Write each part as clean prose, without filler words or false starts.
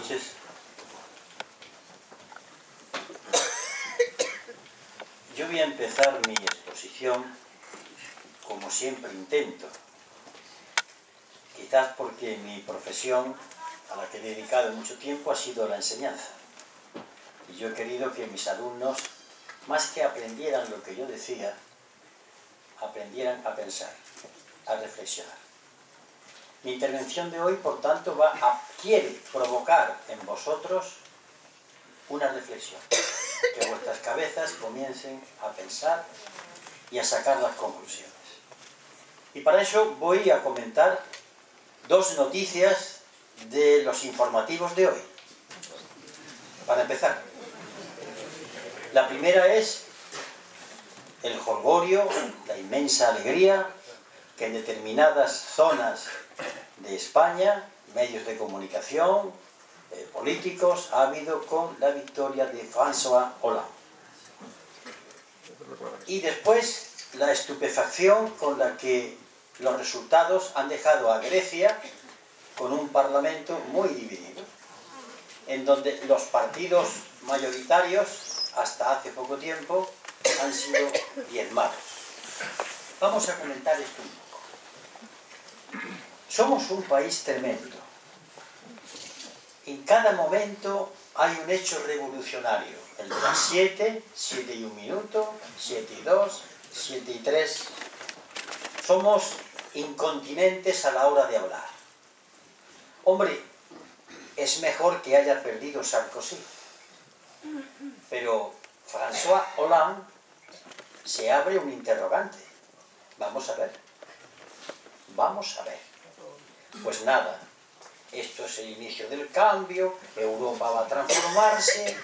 noches. Yo voy a empezar mi exposición, como siempre intento, quizás porque mi profesión, a la que he dedicado mucho tiempo, ha sido la enseñanza. Y yo he querido que mis alumnos, más que aprendieran lo que yo decía, aprendieran a pensar, a reflexionar. Mi intervención de hoy, por tanto, quiere provocar en vosotros una reflexión, que vuestras cabezas comiencen a pensar y a sacar las conclusiones. Y para eso voy a comentar dos noticias de los informativos de hoy. Para empezar, la primera es el jolgorio, la inmensa alegría que en determinadas zonas de España, medios de comunicación, políticos, ha habido con la victoria de François Hollande. Y después la estupefacción con la que los resultados han dejado a Grecia con un parlamento muy dividido, en donde los partidos mayoritarios, hasta hace poco tiempo, han sido diezmados. Vamos a comentar esto un poco. Somos un país tremendo. En cada momento hay un hecho revolucionario. El de las 7 y 1 minuto, 7 y 2, 7 y 3. Somos incontinentes a la hora de hablar. Hombre, es mejor que haya perdido Sarkozy. Pero François Hollande, se abre un interrogante. Vamos a ver. Vamos a ver. Pues nada, esto es el inicio del cambio, Europa va a transformarse,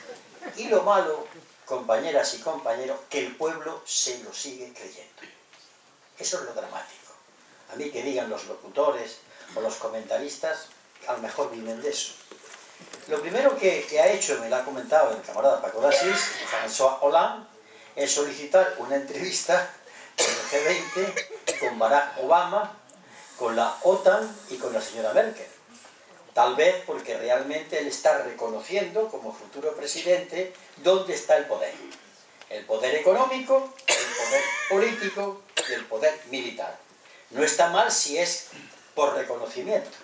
y lo malo, compañeras y compañeros, que el pueblo se lo sigue creyendo. Eso es lo dramático. A mí que digan los locutores o los comentaristas, a lo mejor viven de eso. Lo primero que ha hecho, me lo ha comentado el camarada Paco Dasís, François Hollande, es solicitar una entrevista con el G20, con Barack Obama, con la OTAN y con la señora Merkel. Tal vez porque realmente él está reconociendo como futuro presidente dónde está el poder. El poder económico, el poder político y el poder militar. No está mal si es por reconocimiento.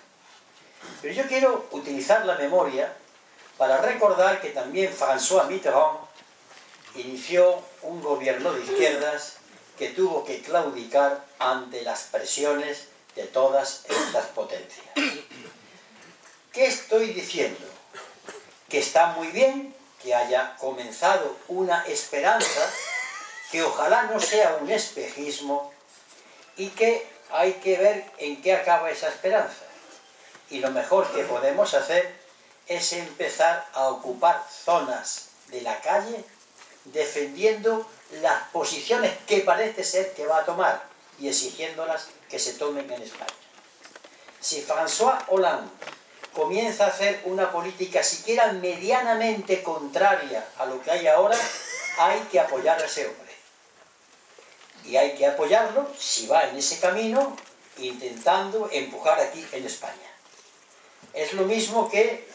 Pero yo quiero utilizar la memoria para recordar que también François Mitterrand inició un gobierno de izquierdas que tuvo que claudicar ante las presiones de todas estas potencias. ¿Qué estoy diciendo? Que está muy bien que haya comenzado una esperanza, que ojalá no sea un espejismo, y que hay que ver en qué acaba esa esperanza. Y lo mejor que podemos hacer es empezar a ocupar zonas de la calle defendiendo las posiciones que parece ser que va a tomar y exigiéndolas que se tomen en España. Si François Hollande comienza a hacer una política siquiera medianamente contraria a lo que hay ahora, hay que apoyar a ese hombre. Y hay que apoyarlo si va en ese camino, intentando empujar aquí en España. Es lo mismo que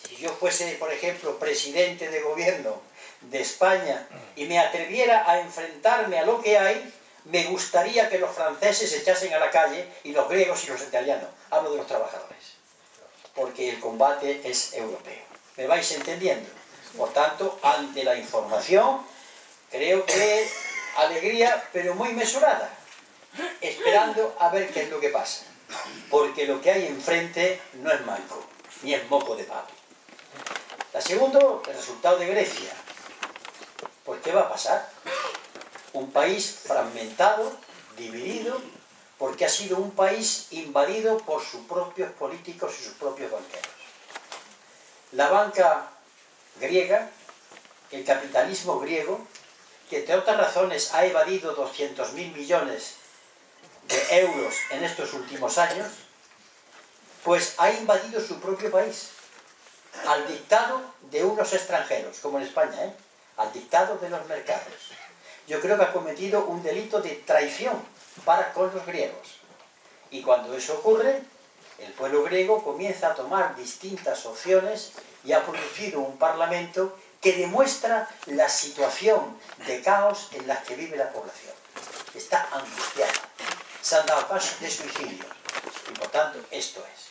si yo fuese, por ejemplo, presidente de gobierno de España y me atreviera a enfrentarme a lo que hay, me gustaría que los franceses se echasen a la calle y los griegos y los italianos. Hablo de los trabajadores. Porque el combate es europeo. ¿Me vais entendiendo? Por tanto, ante la información, creo que alegría, pero muy mesurada, esperando a ver qué es lo que pasa. Porque lo que hay enfrente no es manco, ni es moco de pavo. La segunda, el resultado de Grecia. Pues, ¿qué va a pasar? Un país fragmentado, dividido, porque ha sido un país invadido por sus propios políticos y sus propios banqueros. La banca griega, el capitalismo griego, que entre otras razones ha evadido 200.000 millones de euros en estos últimos años, pues ha invadido su propio país, al dictado de unos extranjeros, como en España, al dictado de los mercados. Yo creo que ha cometido un delito de traición para con los griegos. Y cuando eso ocurre, el pueblo griego comienza a tomar distintas opciones y ha producido un parlamento que demuestra la situación de caos en la que vive la población. Está angustiada. Se han dado casos de suicidios. Y por tanto, esto es.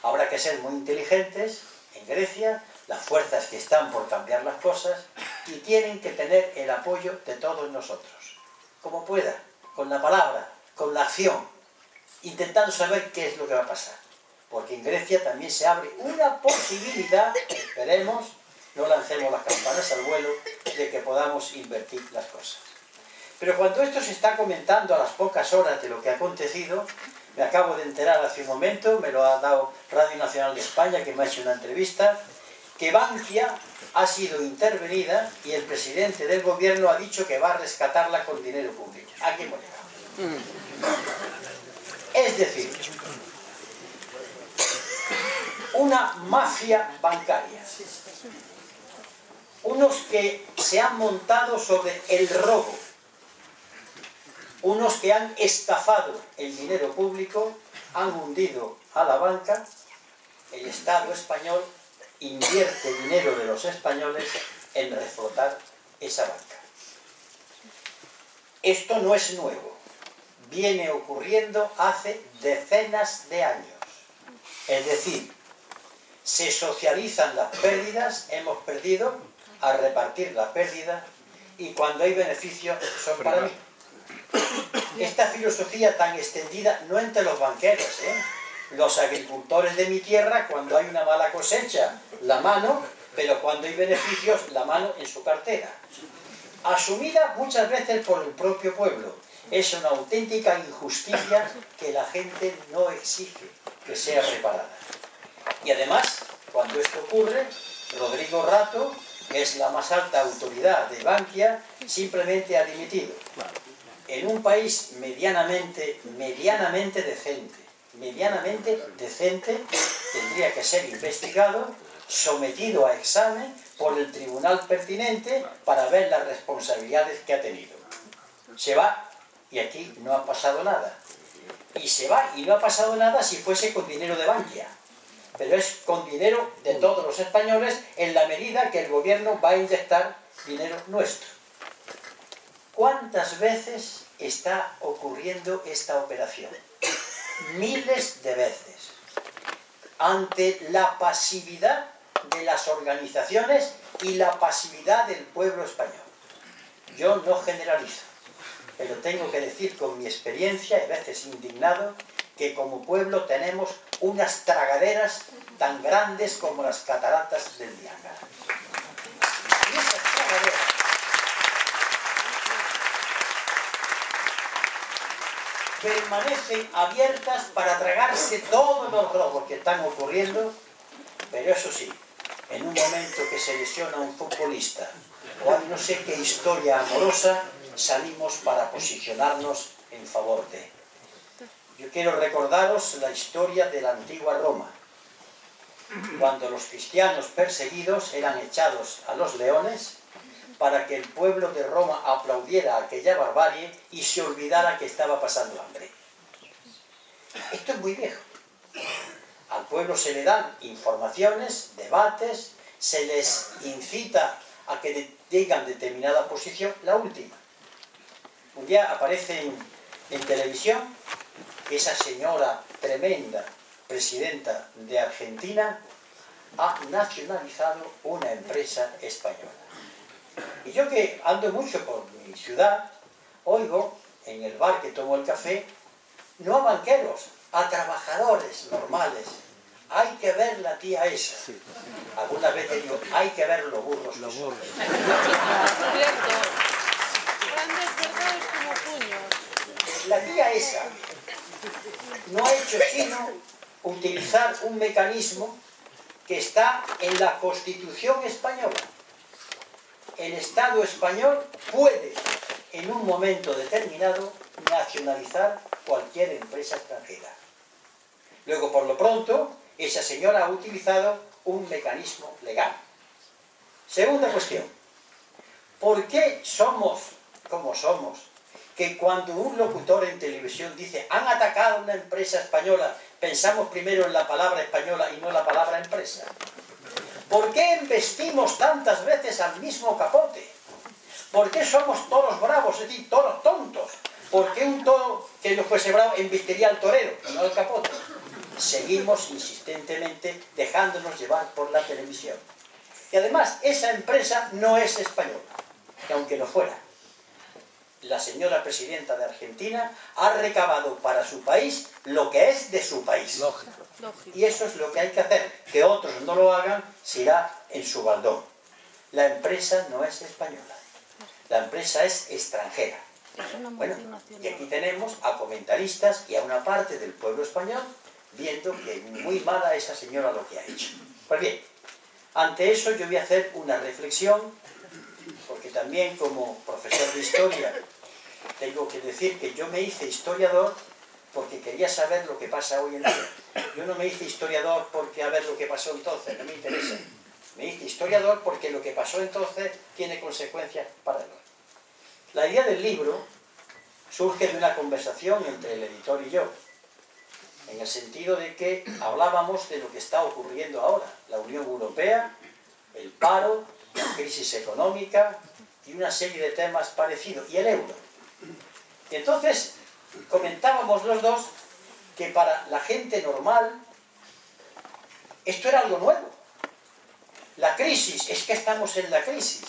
Habrá que ser muy inteligentes en Grecia, las fuerzas que están por cambiar las cosas, y tienen que tener el apoyo de todos nosotros. Como pueda, con la palabra, con la acción, intentando saber qué es lo que va a pasar. Porque en Grecia también se abre una posibilidad, esperemos, no lancemos las campanas al vuelo, de que podamos invertir las cosas. Pero cuando esto se está comentando a las pocas horas de lo que ha acontecido, me acabo de enterar hace un momento, me lo ha dado Radio Nacional de España, que me ha hecho una entrevista, que Bankia ha sido intervenida y el presidente del gobierno ha dicho que va a rescatarla con dinero público. Aquí hemos llegado. Es decir, una mafia bancaria. Unos que se han montado sobre el robo. Unos que han estafado el dinero público, han hundido a la banca. El Estado español invierte dinero de los españoles en reflotar esa banca. Esto no es nuevo. Viene ocurriendo hace decenas de años. Es decir, se socializan las pérdidas, hemos perdido, a repartir la pérdida, y cuando hay beneficios son para mí. Esta filosofía tan extendida no entre los banqueros, los agricultores de mi tierra, cuando hay una mala cosecha, la mano, pero cuando hay beneficios, la mano en su cartera. Asumida muchas veces por el propio pueblo. Es una auténtica injusticia que la gente no exige que sea reparada. Y además, cuando esto ocurre, Rodrigo Rato, que es la más alta autoridad de Bankia, simplemente ha dimitido. En un país medianamente decente, tendría que ser investigado, sometido a examen por el tribunal pertinente para ver las responsabilidades que ha tenido. Se va y aquí no ha pasado nada. Y se va y no ha pasado nada si fuese con dinero de Bankia. Pero es con dinero de todos los españoles en la medida que el gobierno va a inyectar dinero nuestro. ¿Cuántas veces está ocurriendo esta operación? Miles de veces. Ante la pasividad de las organizaciones y la pasividad del pueblo español. Yo no generalizo, pero tengo que decir con mi experiencia, y a veces indignado, que como pueblo tenemos unas tragaderas tan grandes como las cataratas del Niágara. Y esas tragaderas permanecen abiertas para tragarse todos los robos que están ocurriendo, pero eso sí, en un momento que se lesiona un futbolista o hay no sé qué historia amorosa, salimos para posicionarnos en favor de. Yo quiero recordaros la historia de la antigua Roma, cuando los cristianos perseguidos eran echados a los leones para que el pueblo de Roma aplaudiera aquella barbarie y se olvidara que estaba pasando hambre. Esto es muy viejo. Al pueblo se le dan informaciones, debates, se les incita a que digan determinada posición, la última. Un día aparece en televisión que esa señora tremenda, presidenta de Argentina, ha nacionalizado una empresa española. Y yo que ando mucho por mi ciudad, oigo en el bar que tomo el café, no a banqueros, a trabajadores normales. Hay que ver la tía esa. Algunas veces digo, hay que ver los burros. Los burros. Grandes verdades como puños. La tía esa no ha hecho sino utilizar un mecanismo que está en la Constitución española. El Estado español puede, en un momento determinado, nacionalizar cualquier empresa extranjera. Luego, por lo pronto, esa señora ha utilizado un mecanismo legal. Segunda cuestión. ¿Por qué somos como somos? Que cuando un locutor en televisión dice han atacado a una empresa española, pensamos primero en la palabra española y no en la palabra empresa? ¿Por qué embestimos tantas veces al mismo capote? ¿Por qué somos toros bravos, es decir, toros tontos? ¿Por qué un toro que no fuese bravo embestiría al torero, no al capote? Seguimos insistentemente dejándonos llevar por la televisión. Y además, esa empresa no es española, que aunque lo fuera, la señora presidenta de Argentina ha recabado para su país lo que es de su país. Lógico. Y eso es lo que hay que hacer. Que otros no lo hagan, se irá en su baldón. La empresa no es española. La empresa es extranjera. Bueno, y aquí tenemos a comentaristas y a una parte del pueblo español viendo que muy mala esa señora lo que ha hecho. Pues bien, ante eso yo voy a hacer una reflexión, porque también como profesor de historia tengo que decir que yo me hice historiador porque quería saber lo que pasa hoy en día. Yo no me hice historiador porque a ver lo que pasó entonces, no me interesa. Me hice historiador porque lo que pasó entonces tiene consecuencias para el hoy. La idea del libro surge de una conversación entre el editor y yo, en el sentido de que hablábamos de lo que está ocurriendo ahora, la Unión Europea, el paro, la crisis económica y una serie de temas parecidos, y el euro. Y entonces comentábamos los dos que para la gente normal esto era algo nuevo. La crisis, es que estamos en la crisis.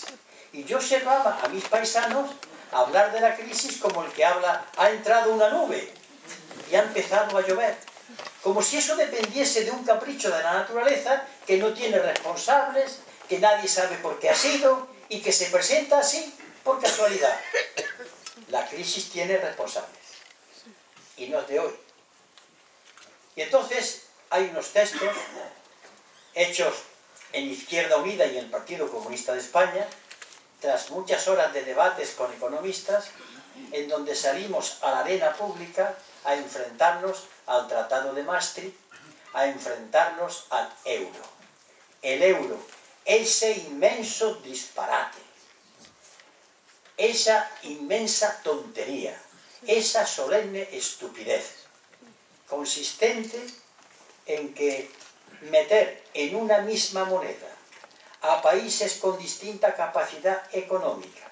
Y yo observaba a mis paisanos hablar de la crisis como el que habla, ha entrado una nube y ha empezado a llover. Como si eso dependiese de un capricho de la naturaleza que no tiene responsables, que nadie sabe por qué ha sido y que se presenta así por casualidad. La crisis tiene responsables y no es de hoy. Y entonces hay unos textos hechos en Izquierda Unida y en el Partido Comunista de España, tras muchas horas de debates con economistas, en donde salimos a la arena pública a enfrentarnos al Tratado de Maastricht, a enfrentarnos al euro. El euro, ese inmenso disparate, esa inmensa tontería, esa solemne estupidez, consistente en que meter en una misma moneda a países con distinta capacidad económica,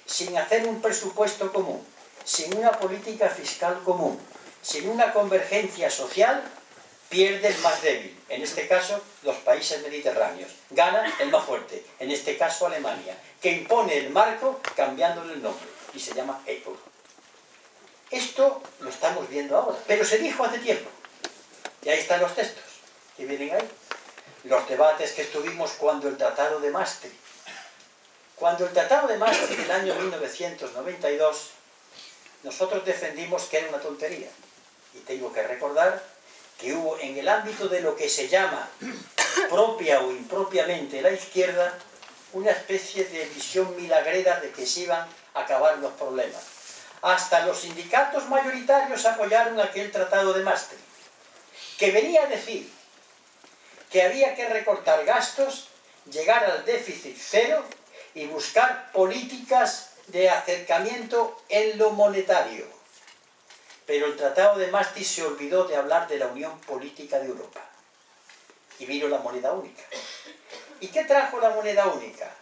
sin hacer un presupuesto común, sin una política fiscal común, sin una convergencia social, pierde el más débil, en este caso los países mediterráneos, gana el más fuerte, en este caso Alemania, que impone el marco cambiándole el nombre y se llama euro. Esto lo estamos viendo ahora, pero se dijo hace tiempo, y ahí están los textos que vienen ahí. Los debates que estuvimos cuando el Tratado de Maastricht. Cuando el Tratado de Maastricht en el año 1992, nosotros defendimos que era una tontería. Y tengo que recordar que hubo en el ámbito de lo que se llama propia o impropiamente la izquierda, una especie de visión milagrera de que se iban a acabar los problemas. Hasta los sindicatos mayoritarios apoyaron aquel Tratado de Maastricht, que venía a decir que había que recortar gastos, llegar al déficit cero y buscar políticas de acercamiento en lo monetario. Pero el Tratado de Maastricht se olvidó de hablar de la Unión Política de Europa y vino la moneda única. ¿Y qué trajo la moneda única?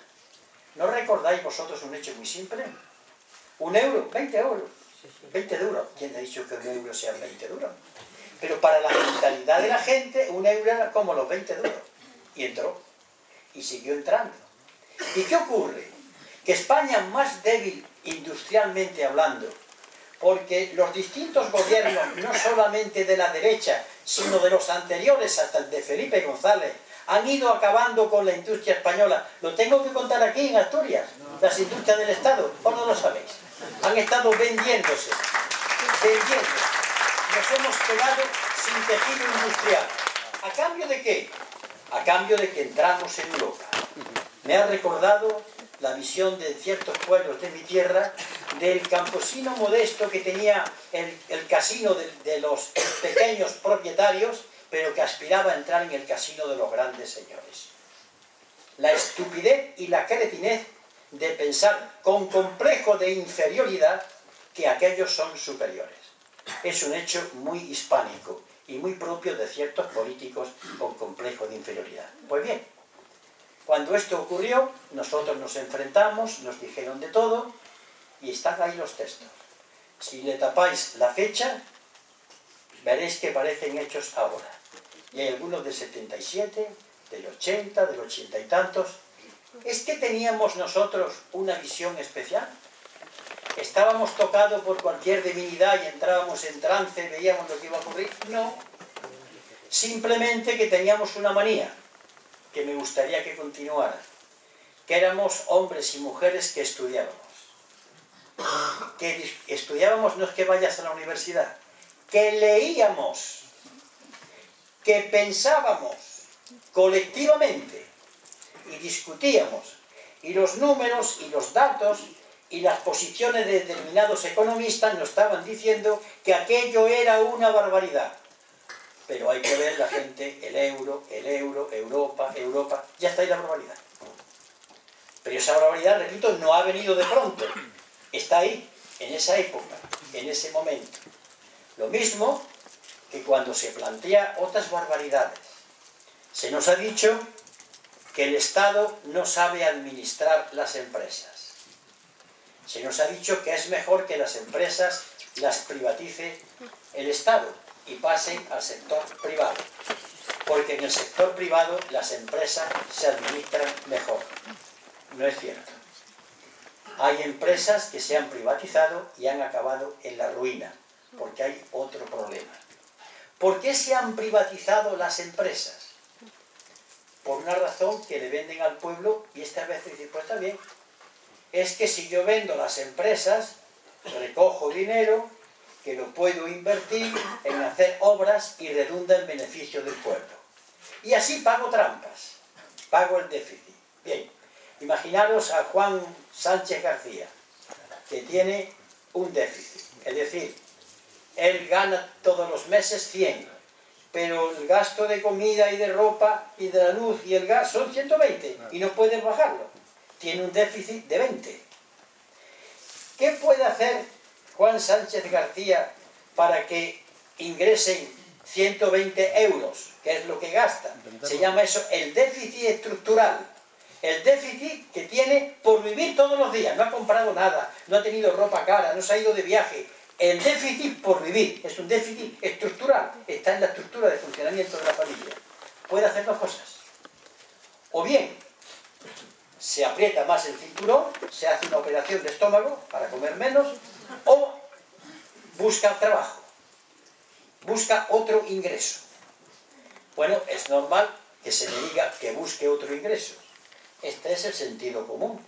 ¿No recordáis vosotros un hecho muy simple? Un euro, 20 euros, 20 duros. ¿Quién ha dicho que un euro sea 20 duros? Pero para la mentalidad de la gente, un euro era como los 20 duros. Y entró. Y siguió entrando. ¿Y qué ocurre? Que España, más débil industrialmente hablando, porque los distintos gobiernos, no solamente de la derecha, sino de los anteriores hasta el de Felipe González, han ido acabando con la industria española. Lo tengo que contar aquí en Asturias. Las industrias del Estado, ¿o no lo sabéis? Han estado vendiéndose. Nos hemos quedado sin tejido industrial. ¿A cambio de qué? A cambio de que entramos en Europa. Me ha recordado la visión de ciertos pueblos de mi tierra del campesino modesto que tenía el casino de los pequeños propietarios, pero que aspiraba a entrar en el casino de los grandes señores. La estupidez y la cretinez de pensar con complejo de inferioridad que aquellos son superiores. Es un hecho muy hispánico y muy propio de ciertos políticos con complejo de inferioridad. Pues bien, cuando esto ocurrió, nosotros nos enfrentamos, nos dijeron de todo, y están ahí los textos. Si le tapáis la fecha, veréis que parecen hechos ahora. Y hay algunos del 77, del 80, del 80 y tantos. ¿Es que teníamos nosotros una visión especial? ¿Estábamos tocados por cualquier divinidad y entrábamos en trance, veíamos lo que iba a ocurrir? No. Simplemente que teníamos una manía, que me gustaría que continuara, que éramos hombres y mujeres que estudiábamos. Que estudiábamos no es que vayas a la universidad, que leíamos, que pensábamos colectivamente y discutíamos, y los números y los datos y las posiciones de determinados economistas nos estaban diciendo que aquello era una barbaridad. Pero hay que ver la gente, el euro, Europa, ya está ahí la barbaridad. Pero esa barbaridad, repito, no ha venido de pronto, está ahí, en esa época, en ese momento. Lo mismo que cuando se plantea otras barbaridades. Se nos ha dicho que el Estado no sabe administrar las empresas. Se nos ha dicho que es mejor que las empresas las privatice el Estado y pasen al sector privado, porque en el sector privado las empresas se administran mejor. No es cierto. Hay empresas que se han privatizado y han acabado en la ruina, porque hay otro problema. ¿Por qué se han privatizado las empresas? Por una razón que le venden al pueblo, y esta vez dice, pues está bien. Es que si yo vendo las empresas, recojo dinero que lo puedo invertir en hacer obras y redunda en beneficio del pueblo. Y así pago trampas, pago el déficit. Bien, imaginaros a Juan Sánchez García, que tiene un déficit. Es decir, él gana todos los meses 100, pero el gasto de comida y de ropa y de la luz y el gas son 120 y no puede bajarlo. Tiene un déficit de 20. ¿Qué puede hacer Juan Sánchez García para que ingresen 120 euros, que es lo que gasta? Se llama eso el déficit estructural. El déficit que tiene por vivir todos los días. No ha comprado nada, no ha tenido ropa cara, no se ha ido de viaje. El déficit por vivir es un déficit estructural. Está en la estructura de funcionamiento de la familia. Puede hacer dos cosas. O bien se aprieta más el cinturón, se hace una operación de estómago para comer menos, o busca trabajo, busca otro ingreso. Bueno, es normal que se le diga que busque otro ingreso. Este es el sentido común.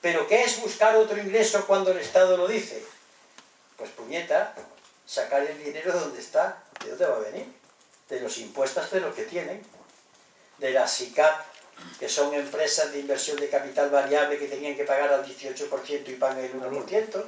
¿Pero qué es buscar otro ingreso cuando el Estado lo dice? Pues puñeta, sacar el dinero de donde está. ¿De dónde va a venir? De los impuestos de los que tienen, de la SICAP, que son empresas de inversión de capital variable que tenían que pagar al 18% y pagan el 1%,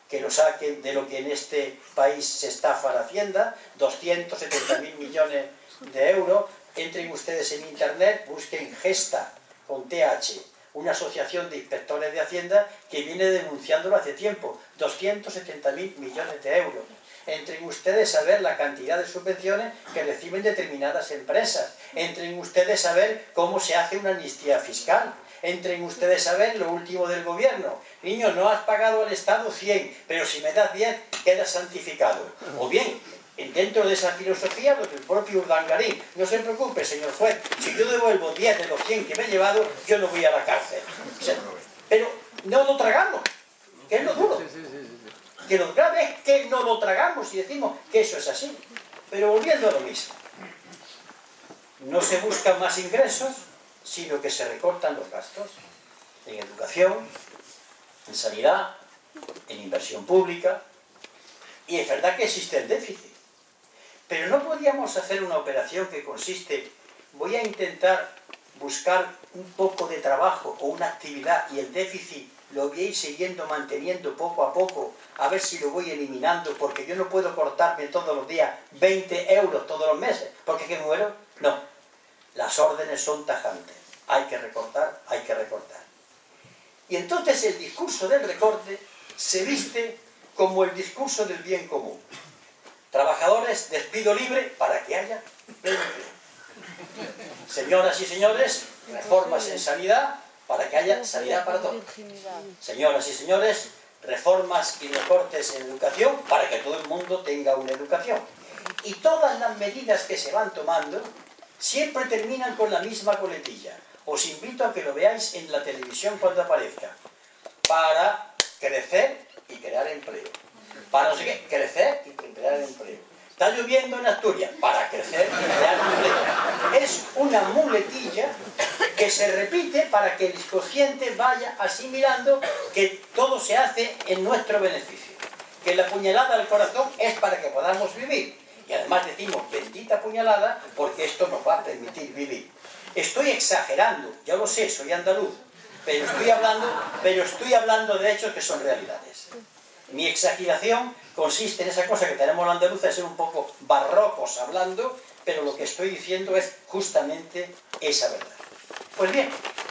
que lo saquen de lo que en este país se estafa la Hacienda, 270.000 millones de euros. Entren ustedes en internet, busquen Gesta, con TH, una asociación de inspectores de Hacienda que viene denunciándolo hace tiempo, 270.000 millones de euros. Entren ustedes a ver la cantidad de subvenciones que reciben determinadas empresas. Entren ustedes a ver cómo se hace una amnistía fiscal. Entren ustedes a ver lo último del gobierno. Niño, no has pagado al Estado 100, pero si me das 10, quedas santificado. O bien, dentro de esa filosofía, lo del propio Urdangarín, no se preocupe, señor juez, si yo devuelvo 10 de los 100 que me he llevado, yo no voy a la cárcel. O sea, pero no lo tragamos, que es lo duro. Que lo grave es que no lo tragamos y decimos que eso es así. Pero volviendo a lo mismo, no se buscan más ingresos, sino que se recortan los gastos en educación, en sanidad, en inversión pública, y es verdad que existe el déficit. Pero no podíamos hacer una operación que consiste, voy a intentar buscar un poco de trabajo o una actividad y el déficit lo voy a ir siguiendo, manteniendo poco a poco, a ver si lo voy eliminando, porque yo no puedo cortarme todos los días 20 euros todos los meses, porque es que muero. No, las órdenes son tajantes, hay que recortar, hay que recortar. Y entonces el discurso del recorte se viste como el discurso del bien común. Trabajadores, despido libre para que haya pleno empleo. Señoras y señores, reformas en sanidad para que haya sanidad para todos. Señoras y señores, reformas y recortes en educación para que todo el mundo tenga una educación. Y todas las medidas que se van tomando siempre terminan con la misma coletilla. Os invito a que lo veáis en la televisión cuando aparezca. Para crecer y crear empleo. Para no sé qué, crecer y crear empleo. Está lloviendo en Asturias, para crecer y crear empleo. Es una muletilla que se repite para que el consciente vaya asimilando que todo se hace en nuestro beneficio. Que la puñalada al corazón es para que podamos vivir. Y además decimos bendita puñalada porque esto nos va a permitir vivir. Estoy exagerando, ya lo sé, soy andaluz, pero estoy hablando de hechos que son realidades. Mi exageración consiste en esa cosa que tenemos los andaluces, de ser un poco barrocos hablando, pero lo que estoy diciendo es justamente esa verdad. Pues bien,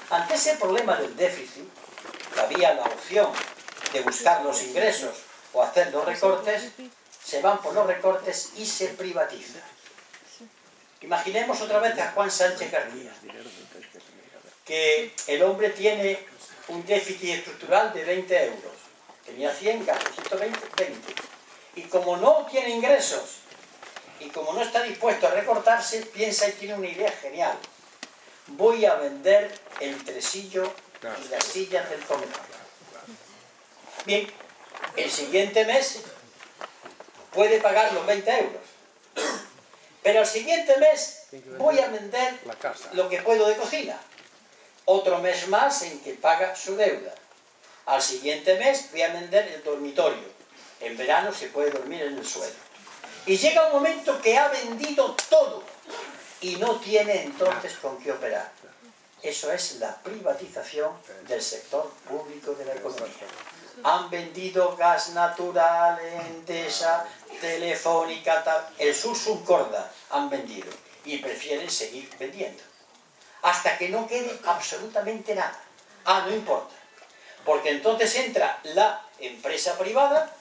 ante ese problema del déficit, había la opción de buscar los ingresos o hacer los recortes, se van por los recortes y se privatiza. Imaginemos otra vez a Juan Sánchez García, que el hombre tiene un déficit estructural de 20 euros. Tenía 100, gastó 120, 20. Y como no tiene ingresos, y como no está dispuesto a recortarse, piensa y tiene una idea genial. Voy a vender el tresillo y las sillas del comedor. Bien, el siguiente mes puede pagar los 20 euros. Pero el siguiente mes voy a vender lo que puedo de cocina. Otro mes más en que paga su deuda. Al siguiente mes voy a vender el dormitorio. En verano se puede dormir en el suelo. Y llega un momento que ha vendido todo y no tiene entonces con qué operar. Eso es la privatización del sector público de la economía. Han vendido gas natural, Endesa, Telefónica, el Sursum Corda han vendido y prefieren seguir vendiendo. Hasta que no quede absolutamente nada. No importa. Porque entonces entra la empresa privada,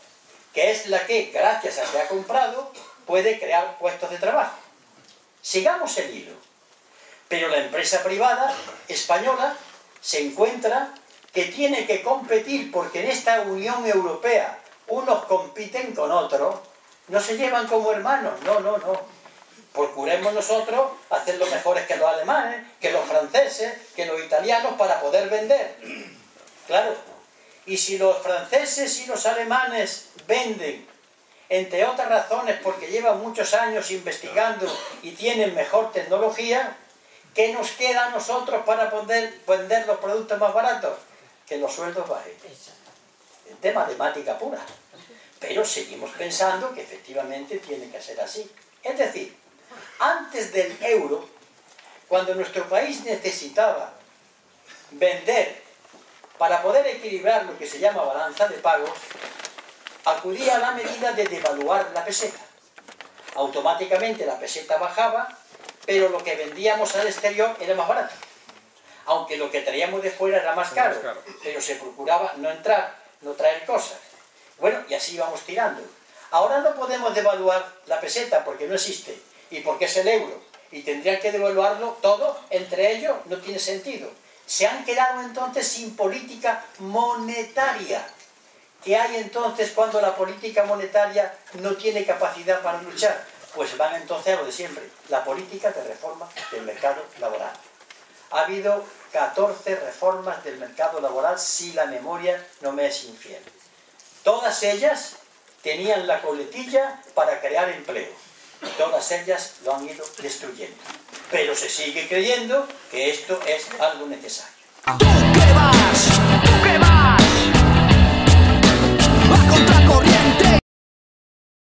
que es la que, gracias a que ha comprado, puede crear puestos de trabajo. Sigamos el hilo. Pero la empresa privada española se encuentra que tiene que competir, porque en esta Unión Europea unos compiten con otros, no se llevan como hermanos, no. Procuremos nosotros hacer lo mejores que los alemanes, que los franceses, que los italianos para poder vender. Claro, y si los franceses y los alemanes venden, entre otras razones porque llevan muchos años investigando y tienen mejor tecnología, ¿qué nos queda a nosotros para poder vender los productos más baratos? Que los sueldos bajen. De matemática pura. Pero seguimos pensando que efectivamente tiene que ser así. Es decir, antes del euro, cuando nuestro país necesitaba vender para poder equilibrar lo que se llama balanza de pagos, acudía a la medida de devaluar la peseta. Automáticamente la peseta bajaba, pero lo que vendíamos al exterior era más barato. Aunque lo que traíamos de fuera era más caro, pero se procuraba no entrar, no traer cosas. Bueno, y así íbamos tirando. Ahora no podemos devaluar la peseta porque no existe, y porque es el euro, y tendrían que devaluarlo todo, entre ellos no tiene sentido. Se han quedado entonces sin política monetaria. ¿Qué hay entonces cuando la política monetaria no tiene capacidad para luchar? Pues van entonces a lo de siempre, la política de reforma del mercado laboral. Ha habido 14 reformas del mercado laboral, si la memoria no me es infiel. Todas ellas tenían la coletilla para crear empleo. Y todas ellas lo han ido destruyendo. Pero se sigue creyendo que esto es algo necesario. ¿Tú qué vas?